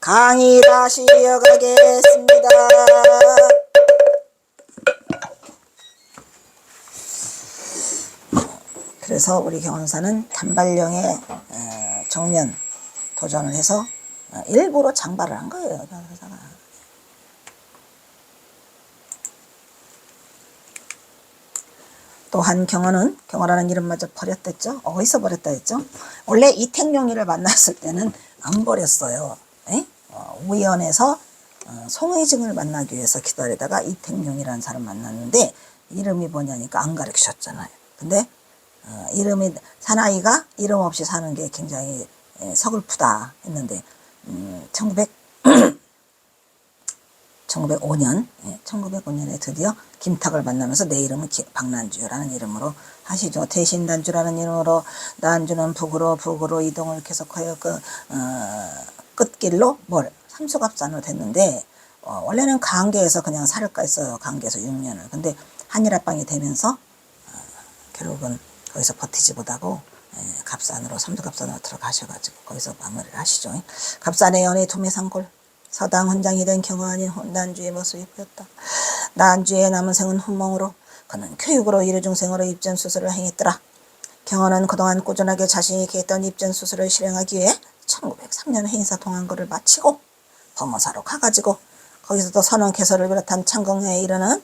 강의 다시 이어가겠습니다. 그래서 우리 경원사는 단발령의 정면 도전을 해서 일부러 장발을 한 거예요. 경원사가. 또한 경원라는 이름마저 버렸댔죠. 어디서 버렸다 했죠? 원래 이택용이를 만났을 때는 안 버렸어요. 우연해서 송의증을 만나기 위해서 기다리다가 이택용이라는 사람 만났는데 이름이 뭐냐니까 안 가르치셨잖아요. 근데 이름이 사나이가 이름 없이 사는 게 굉장히 서글프다 했는데 1905년에 드디어 김탁을 만나면서 내 이름은 박난주라는 이름으로 하시죠. 대신단주라는 이름으로 난주는 북으로 이동을 계속하여 끝길로 삼수갑산으로 됐는데 원래는 강계에서 그냥 살을 깠어요. 강계에서 6년을. 근데 한일합방이 되면서 결국은 거기서 버티지 못하고 갑산으로 삼수갑산으로 들어가셔가지고 거기서 마무리를 하시죠. 갑산의 연애 도매상골 서당 훈장이 된 경우 아닌 난주의 모습이 보였다. 난주의 남은 생은 훈몽으로 그는 교육으로 일회중생으로 입전수술을 행했더라. 경원은 그동안 꾸준하게 자신이 계획했던 입전수술을 실행하기 위해 1903년 해인사 동안거를 마치고 범어사로 가가지고 거기서도 선원 개설을 비롯한 창공회에 이르는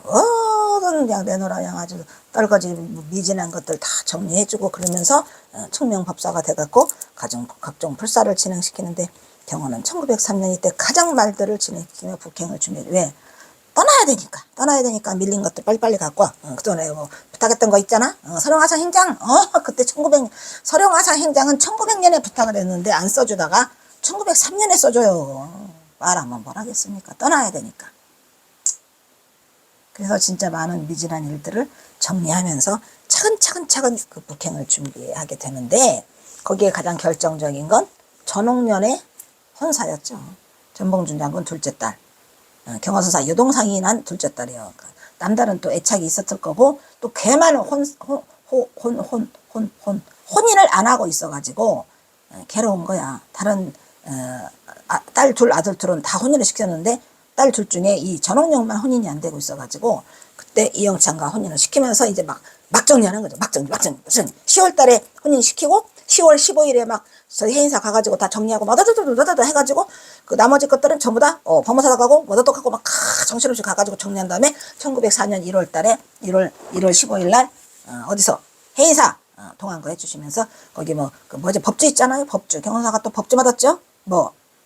모든 그냥 내놓으라 그냥 아주 떨거지 미진한 것들 다 정리해주고 그러면서 청명법사가 돼갖고 각종 불사를 진행시키는데 경원은 1903년 이때 가장 말들을 진행시키며 북행을 준비해. 왜? 떠나야 되니까 밀린 것들 빨리빨리 갖고 와. 그전에 뭐 부탁했던 거 있잖아. 서령하상 행장. 그때 서령하상 행장은 1900년에 부탁을 했는데 안 써주다가 1903년에 써줘요. 말하면 뭘 하겠습니까? 떠나야 되니까. 그래서 진짜 많은 미진한 일들을 정리하면서 차근차근 그 북행을 준비하게 되는데 거기에 가장 결정적인 건 전옥년의 혼사였죠. 전봉준 장군 둘째 딸. 경화선사 여동상이 난 둘째 딸이에요. 남다른 또 애착이 있었을 거고 또 걔만 혼인을 안 하고 있어가지고 괴로운 거야. 다른 딸 둘 아들 둘은 다 혼인을 시켰는데 딸 둘 중에 이 전옥령만 혼인이 안 되고 있어가지고 그때 이영찬과 혼인을 시키면서 이제 막 정리하는 거죠. 막 정리. 10월 달에 혼인 시키고 10월 15일에 막 저희 해인사 가가지고 다 정리하고 뭐다다다다다 해가지고 그 나머지 것들은 전부 다 범어사다 가고 뭐다도 가고 막 정신없이 가가지고 정리한 다음에 1904년 1월 달에 1월 15일 날 어디서 해인사 동안거 해주시면서 거기 그 뭐지 법주 있잖아요. 법주 경원사가 또 법주 받았죠.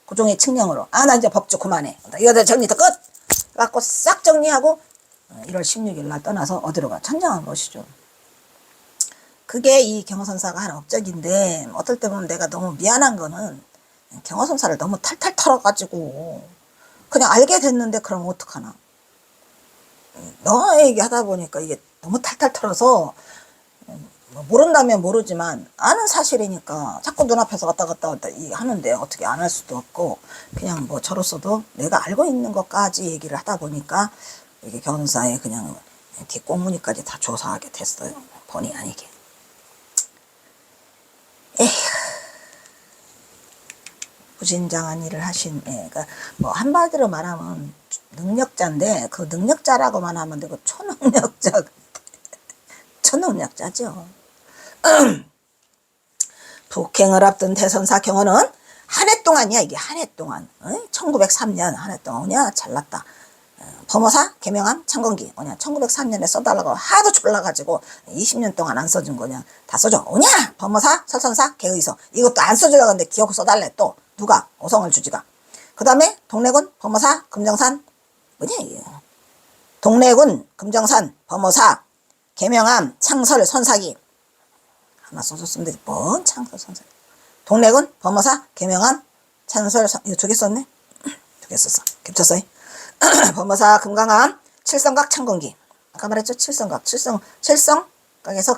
고종의 칙령으로 나 이제 법주 그만해. 이거 정리 다 끝. 갖고 싹 정리하고 1월 16일 날 떠나서 어디로 가? 천장을 보시죠. 그게 이 경호선사가 한 업적인데 어떨 때 보면 내가 너무 미안한 거는 경호선사를 너무 탈탈 털어가지고 그냥 알게 됐는데 그럼 어떡하나. 너 얘기하다 보니까 이게 너무 탈탈 털어서 모른다면 모르지만 아는 사실이니까 자꾸 눈앞에서 왔다 갔다 하는데 어떻게 안 할 수도 없고 그냥 저로서도 내가 알고 있는 것까지 얘기를 하다 보니까 이게 경호사에 그냥 뒷공무니까지 다 조사하게 됐어요. 본의 아니게. 에휴, 부진장한 일을 하신, 그러니까 한마디로 말하면 능력자인데 그 능력자라고만 하면 되고 초능력자죠. 북행을 앞둔 대선사 경호는 한 해 동안이야. 이게 한 해 동안 1903년 한 해 동안 오냐 잘났다. 범어사 개명함 창건기 오냐 1903년에 써달라고 하도 졸라가지고 20년 동안 안 써준 거냐 다 써줘. 오냐 범어사 설선사 개의서 이것도 안 써주려고 하는데 기억 써달래. 또 누가 오성을 주지가. 그 다음에 동래군 범어사 금정산 뭐냐 이게 동래군 금정산 범어사 개명함 창설 선사기 하나 써줬으면 되지. 뭔 창설 선사기. 동래군 범어사 개명함 창설 이거 두 개 썼네. 두 개 썼어. 겹쳤어. 범어사 금강암 칠성각 창건기 아까 말했죠. 칠성각에서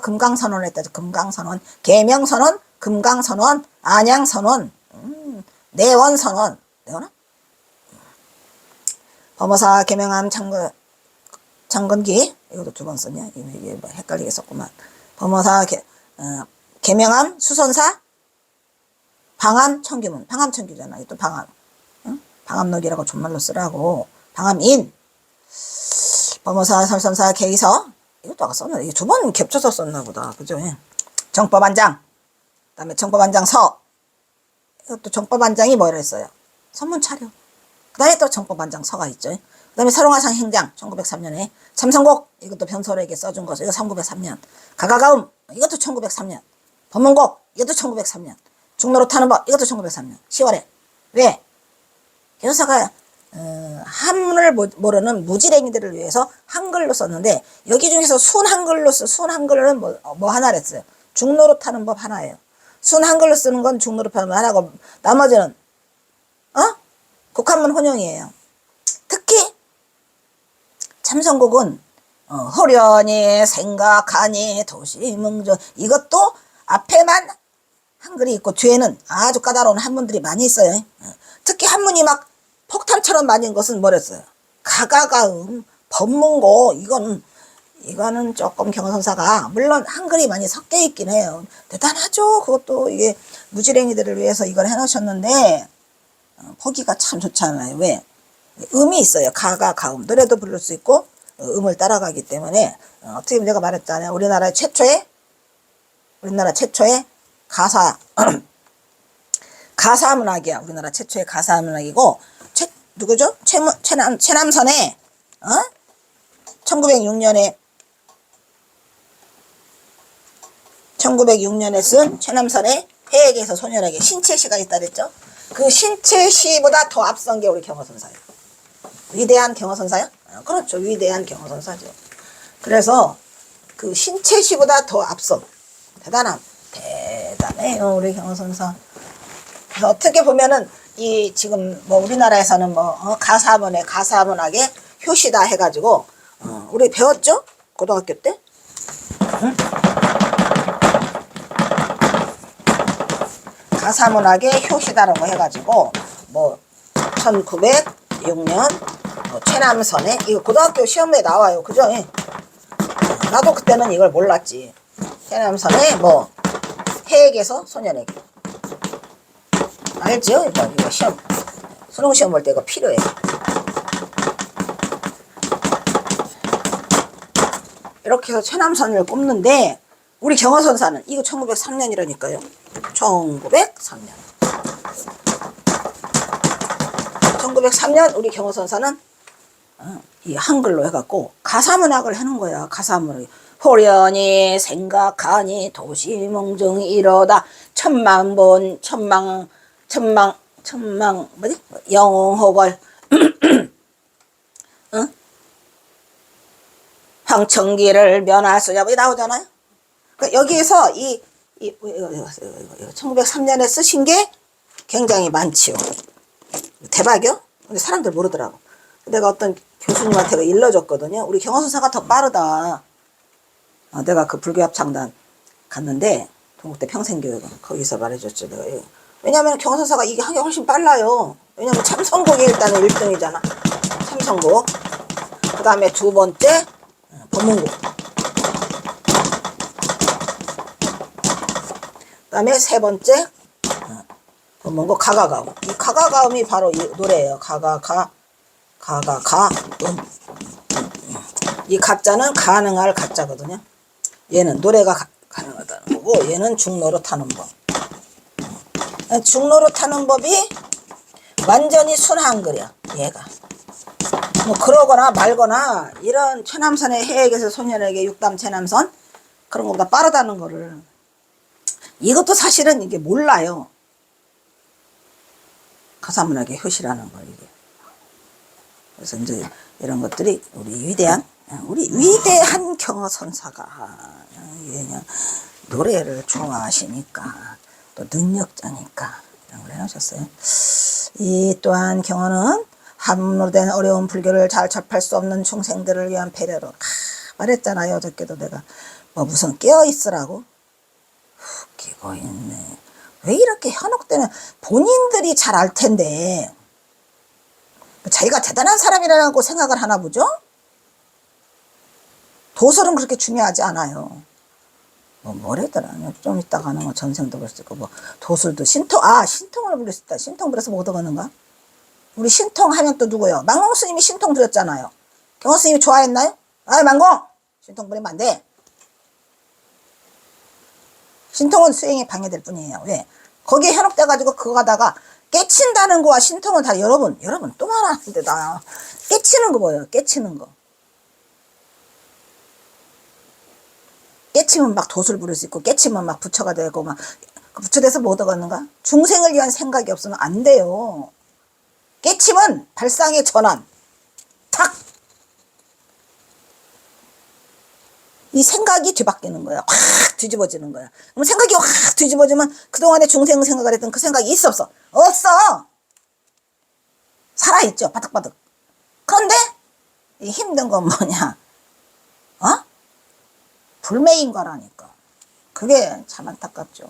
금강선언을 했다죠. 금강선언 계명선언 금강선언 안양선언 내원선언 내원아? 범어사 계명암 창건기 이것도 두 번 썼냐. 이게 헷갈리게 썼구만. 범어사 계명암 수선사 방암 청규문. 방암 청규잖아. 또 방암. 응? 방암록이라고 존말로 쓰라고. 방암인. 법무사, 설선사, 계의서. 이것도 아까 썼나? 이게 두 번 겹쳐서 썼나 보다. 그죠? 정법안장. 그 다음에 정법안장서. 이것도 정법안장이 뭐라 했어요? 선문 차려. 그 다음에 또 정법안장서가 있죠. 그 다음에 사롱화상 행장 1903년에 참선곡 이것도 변소래에게 써준 거 이거 1903년. 가가가움 이것도 1903년. 법문곡 이것도 1903년. 중로로 타는 법 이것도 1903년 10월에. 왜? 변호사가 한문을 모르는 무지랭이들을 위해서 한글로 썼는데 여기 중에서 순 한글은 뭐 하나를 했어요. 중로로 타는 법 하나예요. 순 한글로 쓰는 건 중로로 타는 법 하나고 나머지는 국한문 혼용이에요. 특히 참선곡은 호련히 생각하니 도시문정 이것도 앞에만 한글이 있고 뒤에는 아주 까다로운 한문들이 많이 있어요. 특히 한문이 막 폭탄처럼 많은 것은 뭐랬어요? 가가가음, 법문고 이거는 조금 경선사가 물론 한글이 많이 섞여 있긴 해요. 대단하죠. 그것도 이게 무지랭이들을 위해서 이걸 해놓으셨는데 보기가 참 좋잖아요. 왜? 음이 있어요. 가가가음 노래도 부를 수 있고 음을 따라가기 때문에 어떻게 보면 내가 말했잖아요. 우리나라 최초의 가사문학이야. 우리나라 최초의 가사문학이고 누구죠? 최남선의 1906년에 쓴 최남선의 해에게서 소년에게 신체시가 있다 그랬죠? 그 신체시보다 더 앞선 게 우리 경허선사예요. 위대한 경허선사요? 그렇죠. 위대한 경허선사죠. 그래서 그 신체시보다 더 앞선 대단해요. 우리 경허선사. 그래서 어떻게 보면은 이 지금 뭐 우리나라에서는 가사문학의 효시다 해가지고 우리 배웠죠? 고등학교 때? 응? 가사문학의 효시다라고 해가지고 뭐 1906년 최남선의 이거 고등학교 시험에 나와요. 그죠? 나도 그때는 이걸 몰랐지. 최남선의 뭐 해에게서 소년에게 알죠? 이거 시험 수능 시험 볼 때 이거 필요해. 이렇게 해서 최남선을 꼽는데 우리 경허선사는 이거 1903년이라니까요. 1903년 우리 경허선사는 이 한글로 해갖고 가사문학을 하는 거야. 가사문학. 호련히 생각하니 도시몽정이 이러다 천망 뭐지? 영홍호걸 응? 황청기를 면하수냐 뭐 나오잖아요. 여기에서 이 1903년에 쓰신 게 굉장히 많지요. 대박이요? 근데 사람들 모르더라고. 내가 어떤 교수님한테 일러줬거든요. 우리 경허선사가 더 빠르다. 내가 그 불교합창단 갔는데 동국대 평생교육원 거기서 말해줬죠. 내가 왜냐하면 경허선사가 이게 한 게 훨씬 빨라요. 왜냐하면 참선곡이 일단은 1등이잖아. 참선곡. 그 다음에 두 번째 법문곡. 그 다음에 세 번째 법문곡 가가가음. 이 가가가음이 바로 이 노래예요. 이 가짜는 가능할 가짜거든요. 얘는 노래가 가능하다는 거고 얘는 중로로 타는 법. 중로로 타는 법이 완전히 순한글이야. 얘가 뭐 그러거나 말거나 이런 최남선의 해에게서 소년에게 육담 최남선 그런 것보다 빠르다는 거를 이것도 사실은 이게 몰라요. 가사문학의 효시라는 걸 이게. 그래서 이제 이런 것들이 우리 위대한 경허선사가 그냥 노래를 좋아하시니까 또 능력자니까 이런 걸 해놓으셨어요. 이 또한 경허는 한문으로 된 어려운 불교를 잘 접할 수 없는 중생들을 위한 배려로 말했잖아요. 어저께도 내가 뭐 무슨 깨어있으라고 웃기고 있네. 왜 이렇게 현혹되는 본인들이 잘 알 텐데 자기가 대단한 사람이라고 생각을 하나 보죠? 도설은 그렇게 중요하지 않아요. 뭐래더라. 좀 이따가는 뭐 전생도 볼 수 있고, 뭐, 도술도, 신통을 부를 수 있다. 신통 부려서 뭐 얻어가는가? 우리 신통 하면 또 누구요? 망공 스님이 신통 부렸잖아요. 경호 스님이 좋아했나요? 망공! 신통 부리면 안 돼. 신통은 수행에 방해될 뿐이에요. 왜? 거기에 현혹돼가지고 그거 가다가 깨친다는 거와 신통은 다 여러분 또 말하는데 나 깨치는 거 뭐예요? 깨치는 거. 깨치면 막 도술 부릴 수 있고 깨치면 막 부처가 되고 막 부처돼서 뭐 얻어가는가? 중생을 위한 생각이 없으면 안 돼요. 깨치면 발상의 전환. 탁! 이 생각이 뒤바뀌는 거야. 확 뒤집어지는 거야. 그럼 생각이 확 뒤집어지면 그동안에 중생 생각을 했던 그 생각이 있어 없어? 없어! 살아있죠. 바득바득. 그런데 이 힘든 건 뭐냐? 불매인과라니까. 그게 참 안타깝죠.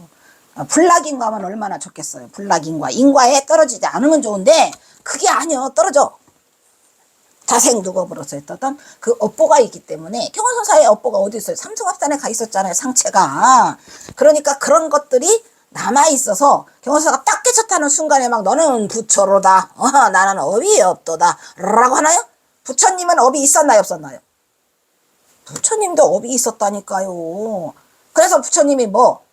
불락인과면 얼마나 좋겠어요. 불락인과. 인과에 떨어지지 않으면 좋은데 그게 아니요. 떨어져. 다생두겁으로서 했던 그 업보가 있기 때문에 경원선사의 업보가 어디 있어요? 삼승합산에 가 있었잖아요. 상체가. 그러니까 그런 것들이 남아있어서 경원선사가 딱 깨쳤다는 순간에 막 너는 부처로다. 나는 업이 없도다. 라고 하나요? 부처님은 업이 있었나요? 없었나요? 부처님도 업이 있었다니까요. 그래서 부처님이 뭐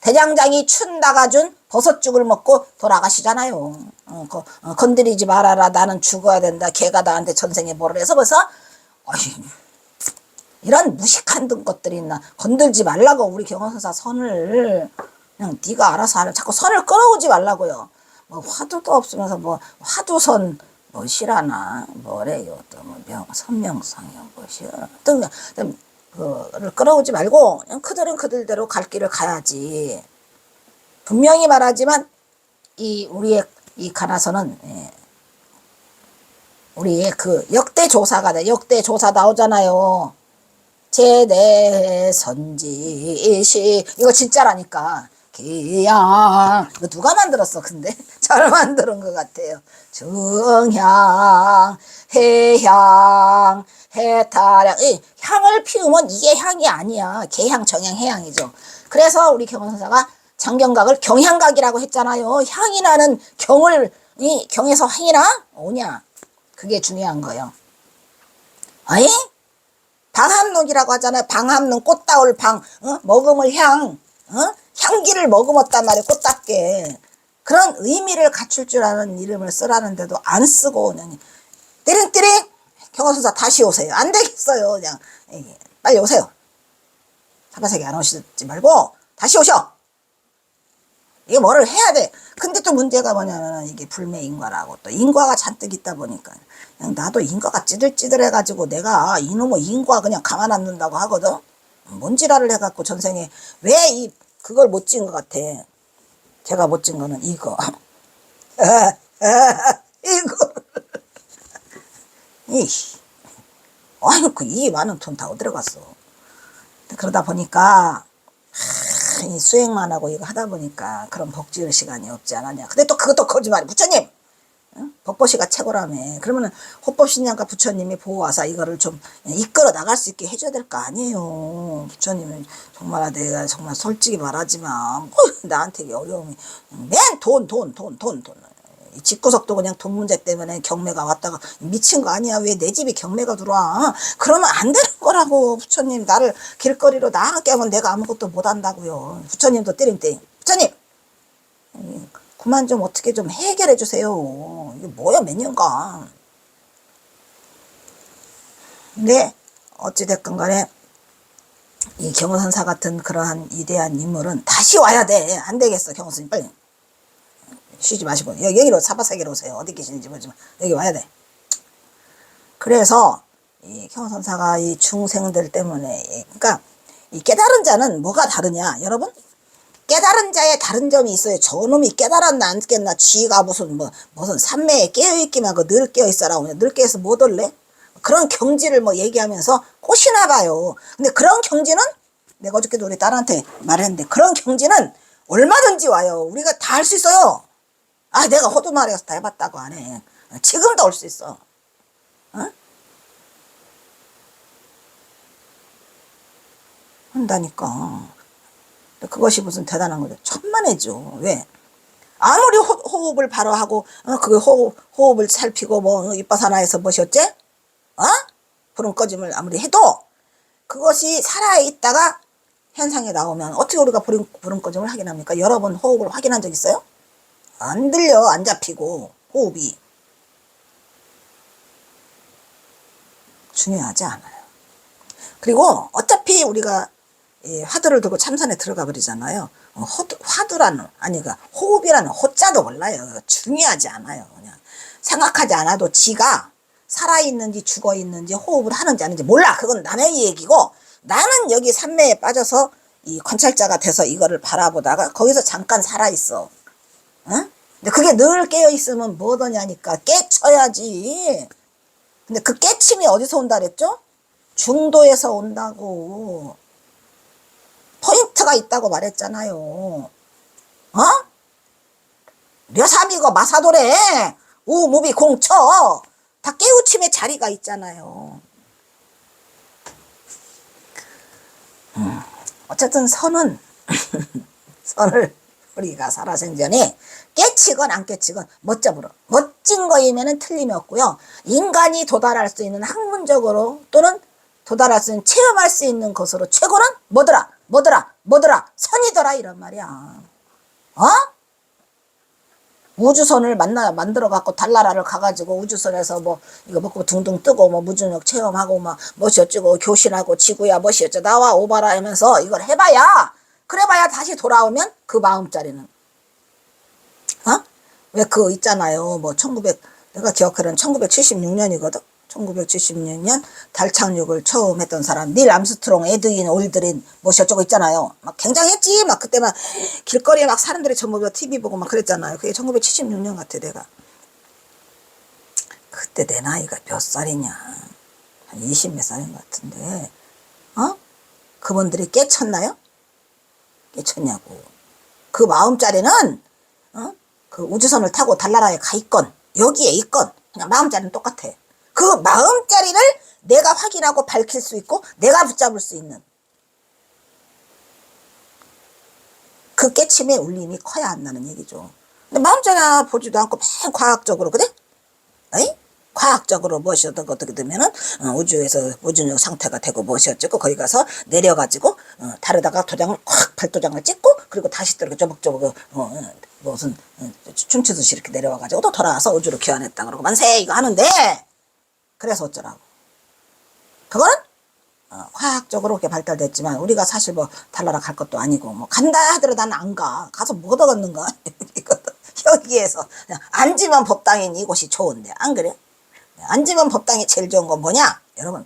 대장장이 춘다가 준 버섯죽을 먹고 돌아가시잖아요. 건드리지 말아라. 나는 죽어야 된다. 걔가 나한테 전생에 뭐를 해서 벌써 이런 무식한 것들이 있나. 건들지 말라고. 우리 경원선사 선을 그냥 네가 알아서 하라. 자꾸 선을 끌어오지 말라고요. 뭐 화두도 없으면서 뭐 화두선 뭐시라나 뭐래요. 또 뭐 선명상이요 뭐시라나 그를 끌어오지 말고 그냥 그들은 그들대로 갈 길을 가야지. 분명히 말하지만 우리의 이 가나서는 우리의 그 역대 조사가 돼. 역대 조사 나오잖아요. 제대 선지시 이거 진짜라니까. 기양 이거 누가 만들었어? 근데 잘 만드는 것 같아요. 중향 해향 해탈향 향을 피우면 이게 향이 아니야. 개향 정향 해향이죠. 그래서 우리 경원선사가 장경각을 경향각이라고 했잖아요. 향이 나는 경에서 향이 나? 오냐? 그게 중요한 거예요. 아니? 방합록이라고 하잖아요. 방합록 꽃다울 방 머금을 향 향기를 머금었단 말이에요. 꽃답게. 그런 의미를 갖출 줄 아는 이름을 쓰라는데도 안 쓰고 그냥 띠링띠링 경원선사 다시 오세요. 안 되겠어요. 그냥 빨리 오세요. 사바세계 안 오시지 말고 다시 오셔. 이게 뭐를 해야 돼. 근데 또 문제가 뭐냐면 이게 불매인과라고 또 인과가 잔뜩 있다 보니까 그냥 나도 인과가 찌들찌들해가지고 내가 이놈의 인과 그냥 가만 안 둔다고 하거든. 뭔 지랄을 해갖고 전생에 왜 그걸 못 찍은 것 같아. 제가 못 찍은 거는 이거. 이거. 아유, 이 많은 돈 다 어디로 갔어. 그러다 보니까 이 수행만 하고 이거 하다 보니까 그런 복지의 시간이 없지 않았냐. 근데 또 그것도 거짓말이. 부처님 법보시가 최고라며. 그러면은 호법신양과 부처님이 보호하사 이거를 좀 이끌어 나갈 수 있게 해줘야 될 거 아니에요. 부처님은 정말 내가 정말 솔직히 말하지만 나한테 어려움이 맨 돈. 집구석도 그냥 돈 문제 때문에 경매가 왔다가 미친 거 아니야. 왜 내 집에 경매가 들어와. 그러면 안 되는 거라고. 부처님 나를 길거리로 나가게 하면 내가 아무것도 못한다고요. 부처님도 띠링띠링. 부처님 그만 좀 어떻게 좀 해결해 주세요. 이게 뭐야 몇 년간. 근데 어찌됐건 간에 이 경호선사 같은 그러한 위대한 인물은 다시 와야 돼. 안 되겠어. 경호선님 빨리 쉬지 마시고 여기로 사바세계로 오세요. 어디 계시는지 모르지만 여기 와야 돼. 그래서 이 경호선사가 이 중생들 때문에 그러니까 이 깨달은 자는 뭐가 다르냐 여러분? 깨달은 자의 다른 점이 있어요. 저놈이 깨달았나 안 깼나 쥐가 무슨 산매에 깨어있기만 늘 깨어있어라. 늘 깨어서 못 올래? 그런 경지를 얘기하면서 꼬시나 봐요. 근데 그런 경지는 내가 어저께도 우리 딸한테 말했는데 그런 경지는 얼마든지 와요. 우리가 다 할 수 있어요. 내가 호두마리에서 다 해봤다고 안 해. 지금도 올 수 있어. 한다니까. 그것이 무슨 대단한 거죠. 천만에죠. 왜? 아무리 호흡을 바로 하고, 그 호흡을 살피고, 뭐, 윗바사나에서 뭐셨지? 어? 불은 꺼짐을 아무리 해도, 그것이 살아있다가 현상에 나오면, 어떻게 우리가 불은 꺼짐을 확인합니까? 여러 번 호흡을 확인한 적 있어요? 안 들려, 안 잡히고, 호흡이. 중요하지 않아요. 그리고 어차피 우리가 화두를 두고 참선에 들어가 버리잖아요. 화두라는, 아니, 그러니까 호흡이라는 호자도 몰라요. 중요하지 않아요. 그냥 생각하지 않아도 지가 살아있는지 죽어있는지 호흡을 하는지 아닌지 몰라. 그건 남의 얘기고, 나는 여기 산매에 빠져서 이 관찰자가 돼서 이거를 바라보다가 거기서 잠깐 살아있어. 응? 근데 그게 늘 깨어있으면 뭐더냐니까. 깨쳐야지. 근데 그 깨침이 어디서 온다 그랬죠? 중도에서 온다고. 포인트가 있다고 말했잖아요. 어? 려삼이고 마사도래. 우무비 공처. 다 깨우침의 자리가 있잖아요. 어쨌든 선은 선을 우리가 살아생전에 깨치건 안 깨치건 멋져보러 멋진 거이면은 틀림이 없고요. 인간이 도달할 수 있는 학문적으로 또는 도달할 수 있는 체험할 수 있는 것으로 최고는 뭐더라 선이더라 이런 말이야. 어? 우주선을 만들어 갖고 달나라를 가가지고 우주선에서 뭐 이거 먹고 둥둥 뜨고 뭐 무중력 체험하고 막 멋이 어쩌고 교신하고 지구야 멋이 어쩌 나와 오바라 하면서 이걸 해봐야 그래봐야 다시 돌아오면 그 마음자리는 왜 그 있잖아요. 뭐 내가 기억하는 1976년이거든. 1976년 달 착륙을 처음 했던 사람 닐 암스트롱, 에드윈 올드린 뭐 어쩌고 있잖아요. 막 굉장했지. 막 그때 막 길거리에 막 사람들이 전부 TV 보고 막 그랬잖아요. 그게 1976년 같아 내가. 그때 내 나이가 몇 살이냐. 한 20 몇 살인 것 같은데. 그분들이 깨쳤나요? 깨쳤냐고. 그 마음자리는 그 우주선을 타고 달나라에 가 있건 여기에 있건 그냥 마음자리는 똑같아. 그 마음자리를 내가 확인하고 밝힐 수 있고 내가 붙잡을 수 있는 그 깨침의 울림이 커야 한다는 얘기죠. 근데 마음자리 보지도 않고 맨 과학적으로 그래? 에이? 과학적으로 무엇이 어떻게 되면은 우주에서 무중력 상태가 되고 무엇이 어쩌고 거기 가서 내려가지고 다르다가 도장을 콱 발도장을 찍고 그리고 다시 또 이렇게 조목조목 무슨 춤추듯이 이렇게 내려와가지고 또 돌아와서 우주로 귀환했다 그러고 만세 이거 하는데 그래서 어쩌라고. 그거는 화학적으로 그렇게 발달됐지만 우리가 사실 뭐 달나라 갈 것도 아니고 뭐 간다 하더라도 나는 안 가. 가서 뭐 얻어갔는가? 여기에서 그냥 앉으면 법당인 이곳이 좋은데 안 그래? 앉으면 법당이 제일 좋은 건 뭐냐? 여러분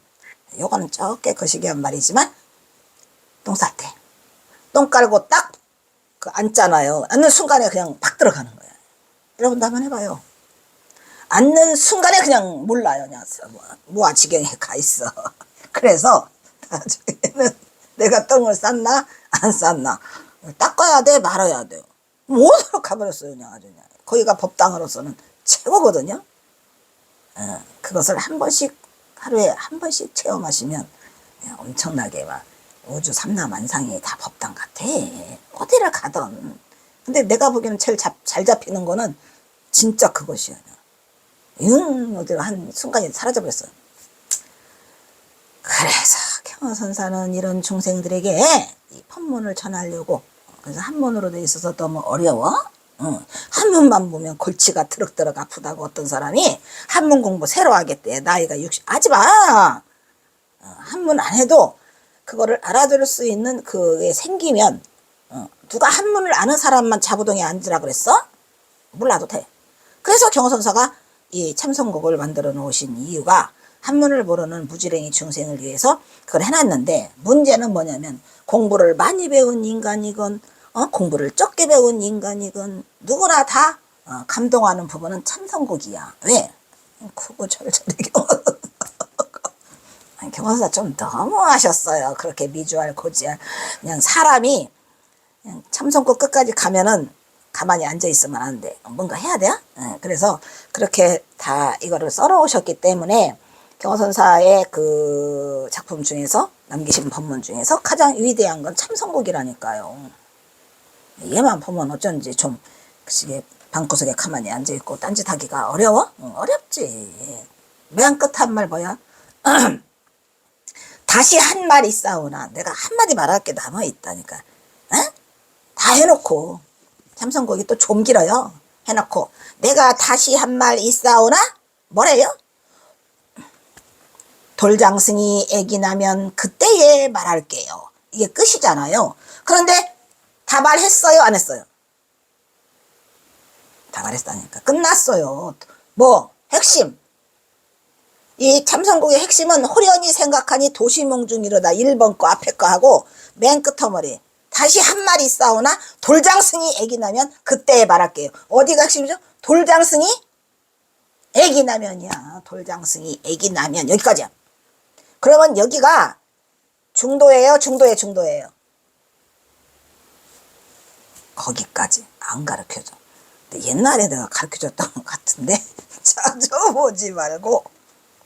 요거는 적게 거시기한 말이지만 똥 쌀 때 똥 깔고 딱 그 앉잖아요. 앉는 순간에 그냥 팍 들어가는 거야. 여러분도 한번 해봐요. 앉는 순간에 그냥 몰라요. 그냥 무아지경에 가 있어. 그래서 나중에는 내가 똥을 쌌나 안 쌌나 닦아야 돼 말아야 돼요. 못으로 가버렸어요. 그냥 아주 그냥. 거기가 법당으로서는 최고거든요. 그것을 한 번씩 하루에 한 번씩 체험하시면 엄청나게 막 우주 삼라만상이 다 법당 같아. 어디를 가든. 근데 내가 보기에는 제일 잘 잡히는 거는 진짜 그것이야. 어디로 한 순간에 사라져버렸어. 그래서 경허선사는 이런 중생들에게 이 법문을 전하려고 그래서 한문으로 돼 있어서 너무 어려워. 한문만 보면 골치가 트럭트럭 아프다고 어떤 사람이 한문 공부 새로 하겠대. 나이가 60 하지마. 한문 안 해도 그거를 알아들을 수 있는 그게 생기면 누가 한문을 아는 사람만 자부동에 앉으라 그랬어? 몰라도 돼. 그래서 경허선사가 이 참선곡을 만들어 놓으신 이유가 한문을 모르는 무지랭이 중생을 위해서 그걸 해놨는데 문제는 뭐냐면 공부를 많이 배운 인간이건 공부를 적게 배운 인간이건 누구나 다 감동하는 부분은 참선곡이야. 왜? 크고 절절히 경허선사 좀 너무 하셨어요. 그렇게 미주알 고지알 그냥 사람이 그냥 참선곡 끝까지 가면은 가만히 앉아 있으면 안 돼. 뭔가 해야 돼요. 그래서 그렇게 다 이거를 썰어 오셨기 때문에 경호선사의 그 작품 중에서 남기신 법문 중에서 가장 위대한 건 참선곡이라니까요. 얘만 보면 어쩐지 좀 그시게 방구석에 가만히 앉아있고 딴짓하기가 어려워? 응, 어렵지. 맨 끝 한 말 뭐야? 다시 한 말 있사오나 내가 한마디 말할 게 남아있다니까. 에? 다 해놓고 참선곡이 또 좀 길어요. 해놓고 내가 다시 한 말 있사오나 뭐래요? 돌장승이 애기 나면 그때에 말할게요. 이게 끝이잖아요. 그런데 다 말했어요? 안 했어요? 다 말했다니까. 끝났어요. 뭐 핵심. 이 참선곡의 핵심은 호련히 생각하니 도시몽중이로다. 1번 거 앞에 거 하고 맨 끝머리 다시 한 마리 싸우나 돌장승이 애기 나면 그때에 말할게요. 어디가 핵심이죠? 돌장승이 애기 나면이야. 돌장승이 애기 나면 여기까지야. 그러면 여기가 중도예요? 중도예요? 거기까지 안 가르쳐줘. 근데 옛날에 내가 가르쳐줬던 것 같은데 자주 보지 말고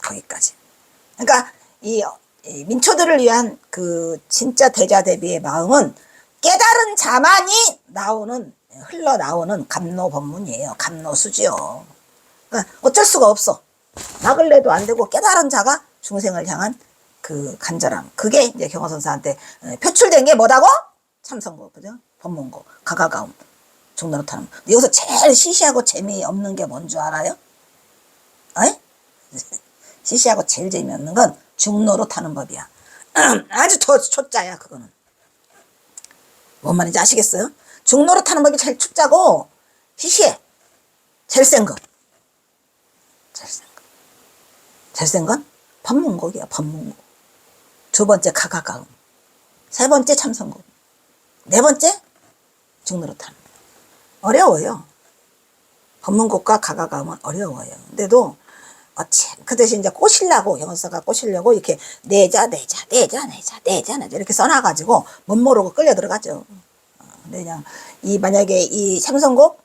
거기까지. 그러니까 이 민초들을 위한 그 진짜 대자대비의 마음은 깨달은 자만이 흘러나오는 감로법문이에요. 감로수지요. 그러니까 어쩔 수가 없어. 막을 내도 안 되고 깨달은 자가 중생을 향한 그 간절함. 그게 이제 경호선사한테 표출된 게 뭐다고? 참선곡, 그죠? 법문곡, 가가가움, 중로로 타는. 여기서 제일 시시하고 재미없는 게 뭔 줄 알아요? 어이? 시시하고 제일 재미없는 건 중로로 타는 법이야. 아주 초짜야, 그거는. 뭔 말인지 아시겠어요? 중로로 타는 법이 제일 초짜고, 시시해. 제일 센 거. 제일 센 건 법문곡이야, 법문곡. 두 번째 가가가움. 세 번째 참선곡. 네 번째 중로로 타는. 어려워요. 법문곡과 가가가움은 어려워요. 근데도 그 대신 이제 꼬시려고, 경호사가 꼬시려고 이렇게 내자 이렇게 써놔가지고 못 모르고 끌려 들어가죠. 근데 그냥 만약에 이 참선곡,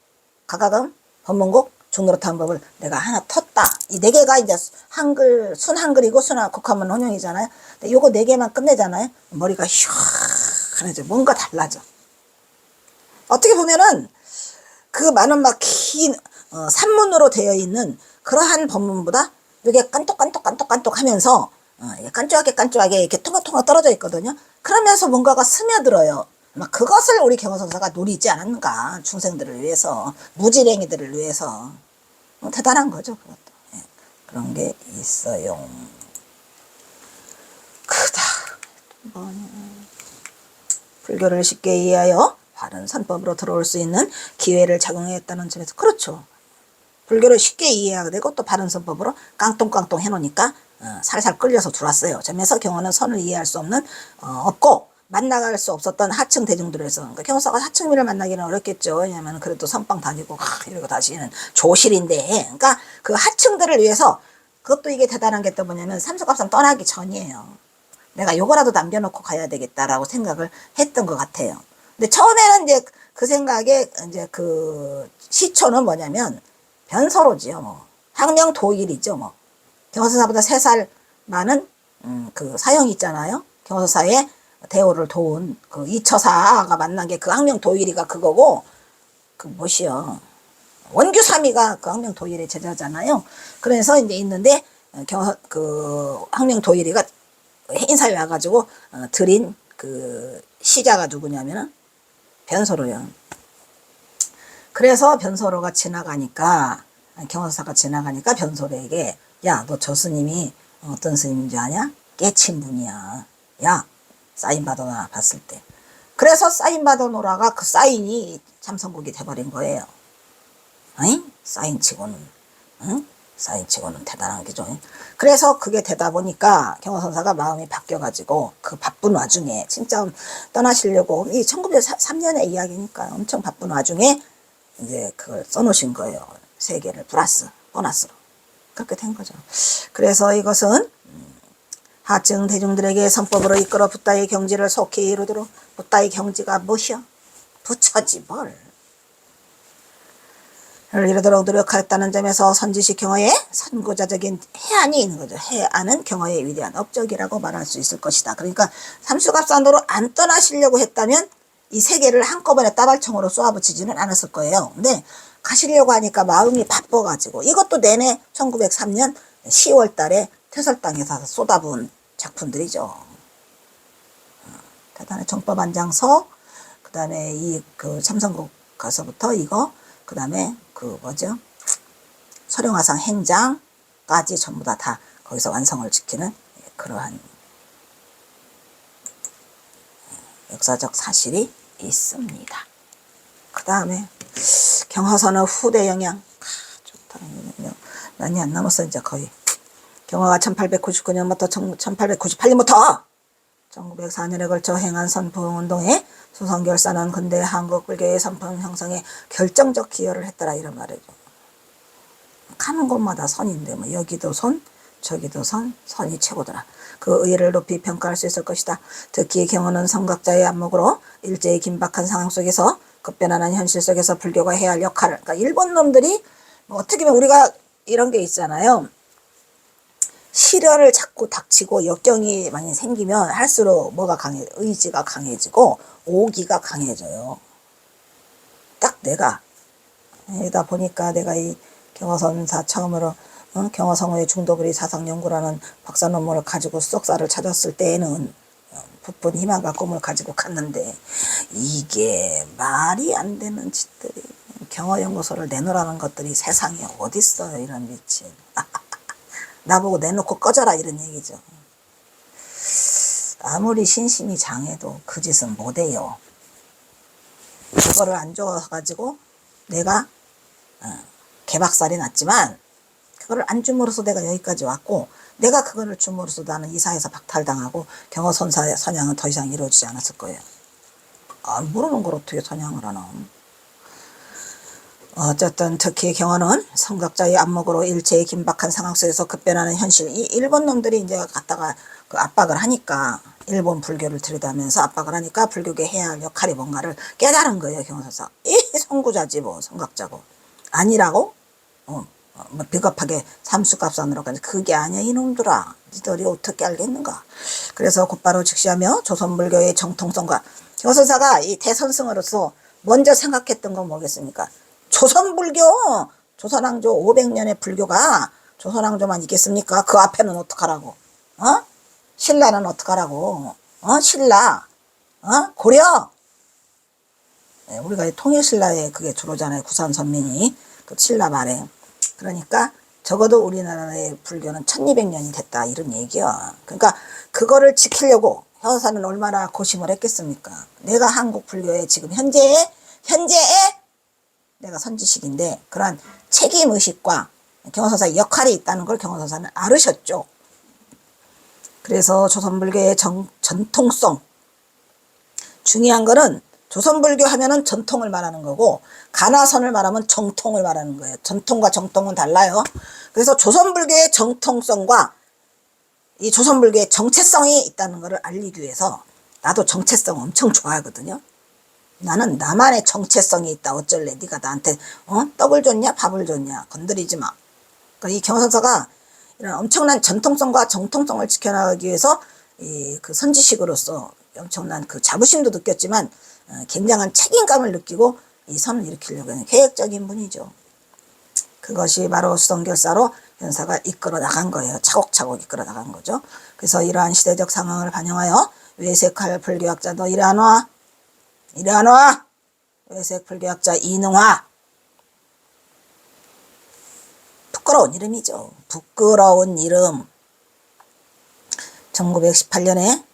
가가가움, 법문곡, 중로로 타는 법을 내가 하나 텄다. 이 네 개가 이제 한글, 순한글이고 국화문 혼용이잖아요. 근데 요거 네 개만 끝내잖아요. 머리가 휘황하죠. 뭔가 달라져. 어떻게 보면은 그 많은 막 긴 산문으로 되어 있는 그러한 법문보다 이게 깐똑깐똑 하면서 깐쪼하게 이렇게 통각통각 떨어져 있거든요. 그러면서 뭔가가 스며들어요. 막 그것을 우리 경호선사가 노리지 않았는가. 중생들을 위해서, 무지랭이들을 위해서. 대단한 거죠, 그것도. 예, 그런 게 있어요. 불교를 쉽게 이해하여 바른 선법으로 들어올 수 있는 기회를 작용했다는 점에서 그렇죠. 불교를 쉽게 이해하게 되고 또 바른 선법으로 깡통깡통 해놓으니까 살살 끌려서 들어왔어요. 점에서 경호는 선을 이해할 수 없는 없고 만나갈 수 없었던 하층 대중들에서. 그러니까 경호사가 하층민을 만나기는 어렵겠죠. 왜냐하면 그래도 선방 다니고 이러고 다시는 조실인데, 그러니까 그 하층들을 위해서. 그것도 이게 대단한 게 또 뭐냐면 삼수갑산 떠나기 전이에요. 내가 요거라도 남겨놓고 가야 되겠다라고 생각을 했던 것 같아요. 근데 처음에는 이제 그 생각에 이제 그 시초는 뭐냐면 변서로지요. 뭐 항명도일이죠. 뭐 경호사보다 3살 많은 그 사형이 있잖아요. 경호사의 대오를 도운 그 이처사가 만난 게 그 항명도일이가 그거고, 그 뭐시여, 원규삼이가 그 항명도일의 제자잖아요. 그래서 이제 있는데 그 항명도일이가 인사에 와가지고 드린 그 시자가 누구냐면은 변소로요. 그래서 변소로가 지나가니까, 경호사가 지나가니까 변소로에게, 야, 너 저 스님이 어떤 스님인지 아냐? 깨친 분이야. 야, 사인 받아놔. 봤을 때. 그래서 사인 받아놓으라가 그 사인이 참선곡이 돼버린 거예요. 응? 사인치고는. 응? 사인치고는 대단한 게죠. 그래서 그게 되다 보니까 경호선사가 마음이 바뀌어가지고 그 바쁜 와중에 진짜 떠나시려고, 이 1903년의 이야기니까 엄청 바쁜 와중에 이제 그걸 써놓으신 거예요. 3개를 보너스로. 그렇게 된 거죠. 그래서 이것은 하층 대중들에게 선법으로 이끌어 붓다의 경지를 속히 이루도록. 붓다의 경지가 무엇이요? 부처지 뭘. 이루도록 노력하였다는 점에서 선지식 경어에 선구자적인 해안이 있는 거죠. 해안은 경어의 위대한 업적이라고 말할 수 있을 것이다. 그러니까 삼수갑산도로 안 떠나시려고 했다면 이 세 개를 한꺼번에 따발총으로 쏘아붙이지는 않았을 거예요. 근데 가시려고 하니까 마음이 바빠가지고 이것도 내내 1903년 10월 달에 퇴설당에서 쏟아부은 작품들이죠. 대단히 정법안장서, 그 다음에 그 참선국 가서부터 이거, 그 다음에 그 뭐죠? 설용화상 행장까지 전부 다 거기서 완성을 지키는 그러한 역사적 사실이 있습니다. 그 다음에 경화선의 후대 영향. 좋다. 많이 안 남았어 이제 거의. 경화가 1899년부터 1898년부터 1904년에 걸쳐 행한 선풍운동에 조선결사는 근대 한국 불교의 선풍 형성에 결정적 기여를 했더라 이런 말이죠. 가는 곳마다 선인데 뭐 여기도 선, 저기도 선, 선이 최고더라. 그 의의를 높이 평가할 수 있을 것이다. 특히 경우는 선각자의 안목으로 일제의 긴박한 상황 속에서 급변하는 현실 속에서 불교가 해야 할 역할을, 그러니까 일본 놈들이 뭐 어떻게 보면 우리가 이런 게 있잖아요. 시련을 자꾸 닥치고 역경이 많이 생기면 할수록 뭐가 의지가 강해지고 오기가 강해져요. 딱 내가 여기다 보니까 내가 이 경화선사 처음으로 경화성어의 중도불이 사상연구라는 박사 논문을 가지고 석사를 찾았을 때에는 부푼 희망과 꿈을 가지고 갔는데 이게 말이 안 되는 짓들이 경화연구소를 내놓으라는 것들이 세상에 어딨어요. 이런 미친. 나보고 내놓고 꺼져라 이런 얘기죠. 아무리 신심이 장해도 그 짓은 못해요. 그거를 안 좋아가지고 내가 개박살이 났지만 그거를 안 줌으로써 내가 여기까지 왔고 내가 그거를 줌으로써 나는 이사에서 박탈당하고 경허선사 선양은 더 이상 이루어지지 않았을 거예요. 모르는 걸 어떻게 선양을 하나. 어쨌든 특히 경화는 선각자의 안목으로 일체의 긴박한 상황 속에서 급변하는 현실. 이 일본 놈들이 이제 갖다가 그 압박을 하니까 일본 불교를 들여다면서 압박을 하니까 불교계 해야 할 역할이 뭔가를 깨달은 거예요. 경화선사. 이 선구자지 뭐 선각자고 아니라고? 뭐 비겁하게 삼수갑산으로 가지 그게 아니야 이놈들아. 니들이 어떻게 알겠는가. 그래서 곧바로 즉시하며 조선불교의 정통성과 경화선사가 이 대선승으로서 먼저 생각했던 건 뭐겠습니까? 조선불교, 조선왕조 500년의 불교가 조선왕조만 있겠습니까? 그 앞에는 어떡하라고? 신라는 어떡하라고? 신라, 고려. 네, 우리가 통일신라에 그게 주로잖아요. 구산선민이 그 신라 말에. 그러니까 적어도 우리나라의 불교는 1200년이 됐다 이런 얘기야. 그러니까 그거를 지키려고 현사는 얼마나 고심을 했겠습니까? 내가 한국 불교의 지금 현재의 내가 선지식인데 그러한 책임의식과 경허선사의 역할이 있다는 걸 경허선사는 알으셨죠. 그래서 조선불교의 전통성, 중요한 거는 조선불교 하면은 전통을 말하는 거고 가나선을 말하면 정통을 말하는 거예요. 전통과 정통은 달라요. 그래서 조선불교의 정통성과 이 조선불교의 정체성이 있다는 것을 알리기 위해서 나도 정체성 엄청 좋아하거든요. 나는 나만의 정체성이 있다. 어쩔래? 네가 나한테 떡을 줬냐 밥을 줬냐 건드리지 마. 그러니까 이 경허선사가 이런 엄청난 전통성과 정통성을 지켜나가기 위해서 그 선지식으로서 엄청난 그 자부심도 느꼈지만 굉장한 책임감을 느끼고 이 선을 일으키려고 하는 계획적인 분이죠. 그것이 바로 수성결사로 현사가 이끌어 나간 거예요. 차곡차곡 이끌어 나간 거죠. 그래서 이러한 시대적 상황을 반영하여 외색할 불교학자도 이리 안 와. 외색 불교학자 이능화. 부끄러운 이름이죠. 부끄러운 이름. 1918년에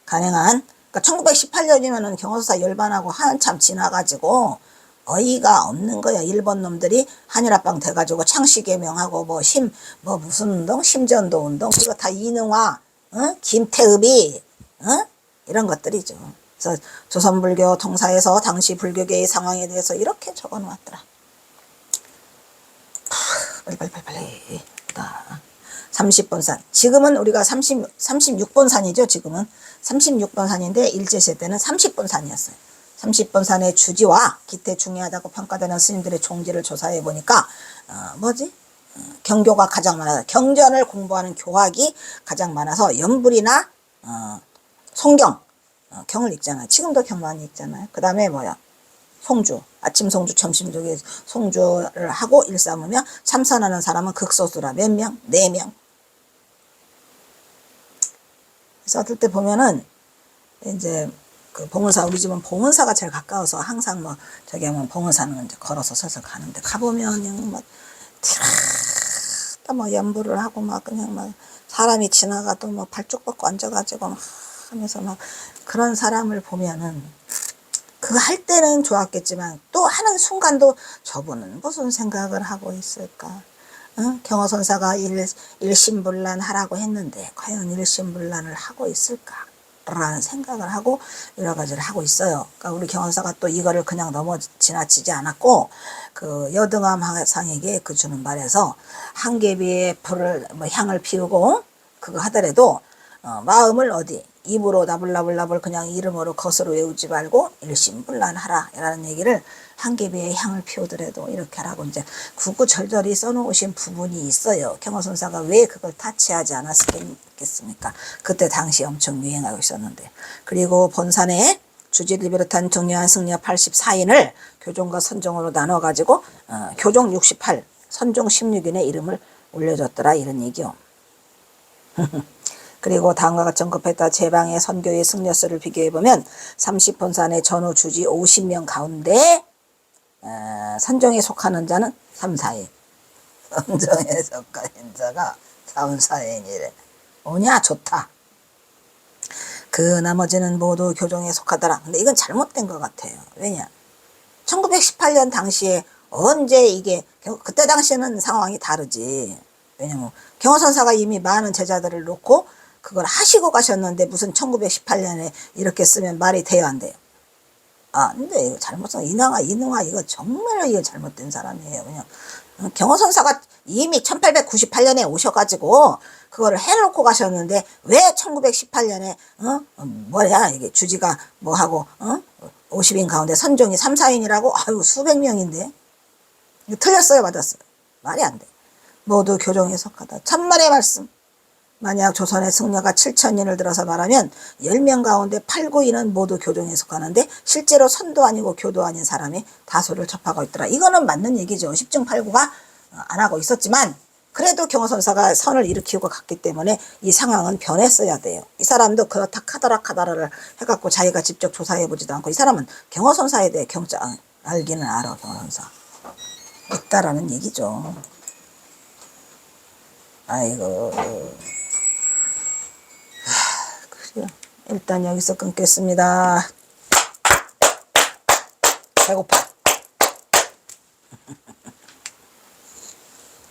간행한, 그러니까 1918년이면은 경허선사 열반하고 한참 지나가지고 어이가 없는 거야. 일본 놈들이 한일합방 돼가지고 창씨개명하고 뭐 무슨 운동, 심전도 운동, 그거 다 이능화, 김태읍이, 이런 것들이죠. 그래서 조선불교 통사에서 당시 불교계의 상황에 대해서 이렇게 적어 놓았더라. 빨리. 30번 산. 지금은 우리가 36번 산이죠. 지금은 36번 산인데 일제시대 때는 30번 산이었어요. 30번 산의 주지와 기태 중요하다고 평가되는 스님들의 종지를 조사해 보니까 경교가 가장 많아서 경전을 공부하는 교학이 가장 많아서 연불이나 송경, 경을 읽잖아요. 지금도 경 많이 읽잖아요. 그 다음에 송주, 아침 송주, 점심 저기 송주를 하고 일삼으며 참선하는 사람은 극소수라. 몇 명? 4명. 그래서 어떨 때 보면은 이제 그 봉은사, 우리 집은 봉은사가 제일 가까워서 항상 저기 하면 봉은사는 이제 걸어서 슬슬 가는데 가보면 그냥 연불을 하고 그냥 사람이 지나가도 발쪽 뻗고 앉아가지고 하면서 그런 사람을 보면은 그거 할 때는 좋았겠지만 또 하는 순간도 저분은 무슨 생각을 하고 있을까? 경허선사가 일심불란 하라고 했는데 과연 일심불란을 하고 있을까? 라는 생각을 하고 여러 가지를 하고 있어요. 그러니까 우리 경허사가 또 이거를 그냥 지나치지 않았고 그 여등암 상에게 그 주는 말에서 한개비의 불을 향을 피우고 그거 하더라도 마음을 입으로 나불나불나불 그냥 이름으로 겉으로 외우지 말고 일심불란하라 라는 얘기를 한개비의 향을 피우더라도 이렇게 하라고 이제 구구절절히 써놓으신 부분이 있어요. 경허선사가 왜 그걸 타치하지 않았겠습니까? 그때 당시 엄청 유행하고 있었는데. 그리고 본산에 주지를 비롯한 중요한 승려 84인을 교종과 선종으로 나눠가지고 교종 68, 선종 16인의 이름을 올려줬더라 이런 얘기요. 그리고 다음과 같이 언급했다. 제방의 선교의 승려수를 비교해보면 30본산의 전후 주지 50명 가운데 선종에 속하는 자는 3, 4인. 선종에 속하는 자가 3, 4인이래. 오냐? 좋다. 그 나머지는 모두 교종에 속하더라. 근데 이건 잘못된 것 같아요. 왜냐? 1918년 당시에 언제 이게 그때 당시에는 상황이 다르지. 왜냐면 경허선사가 이미 많은 제자들을 놓고 그걸 하시고 가셨는데 무슨 1918년에 이렇게 쓰면 말이 돼요, 안 돼요? 근데 이거 잘못된 이능아 이거 정말 이거 잘못된 사람이에요. 그냥 경허선사가 이미 1898년에 오셔가지고 그거를 해놓고 가셨는데 왜 1918년에 이게 주지가 하고 50인 가운데 선종이 3, 4인이라고? 아유 수백 명인데 이거 틀렸어요, 맞았어요? 말이 안 돼. 모두 교종에 속하다. 천만의 말씀. 만약 조선의 승려가 7,000인을 들어서 말하면 10명 가운데 8, 9인은 모두 교종에 속하는데 실제로 선도 아니고 교도 아닌 사람이 다수를 접하고 있더라. 이거는 맞는 얘기죠. 10중 8구가 안 하고 있었지만 그래도 경허선사가 선을 일으키고 갔기 때문에 이 상황은 변했어야 돼요. 이 사람도 그렇다 카더라를 해갖고 자기가 직접 조사해보지도 않고 이 사람은 경허선사에 대해 알기는 알아. 경허선사 있다라는 얘기죠. 아이고. 그래요. 일단 여기서 끊겠습니다. 배고파.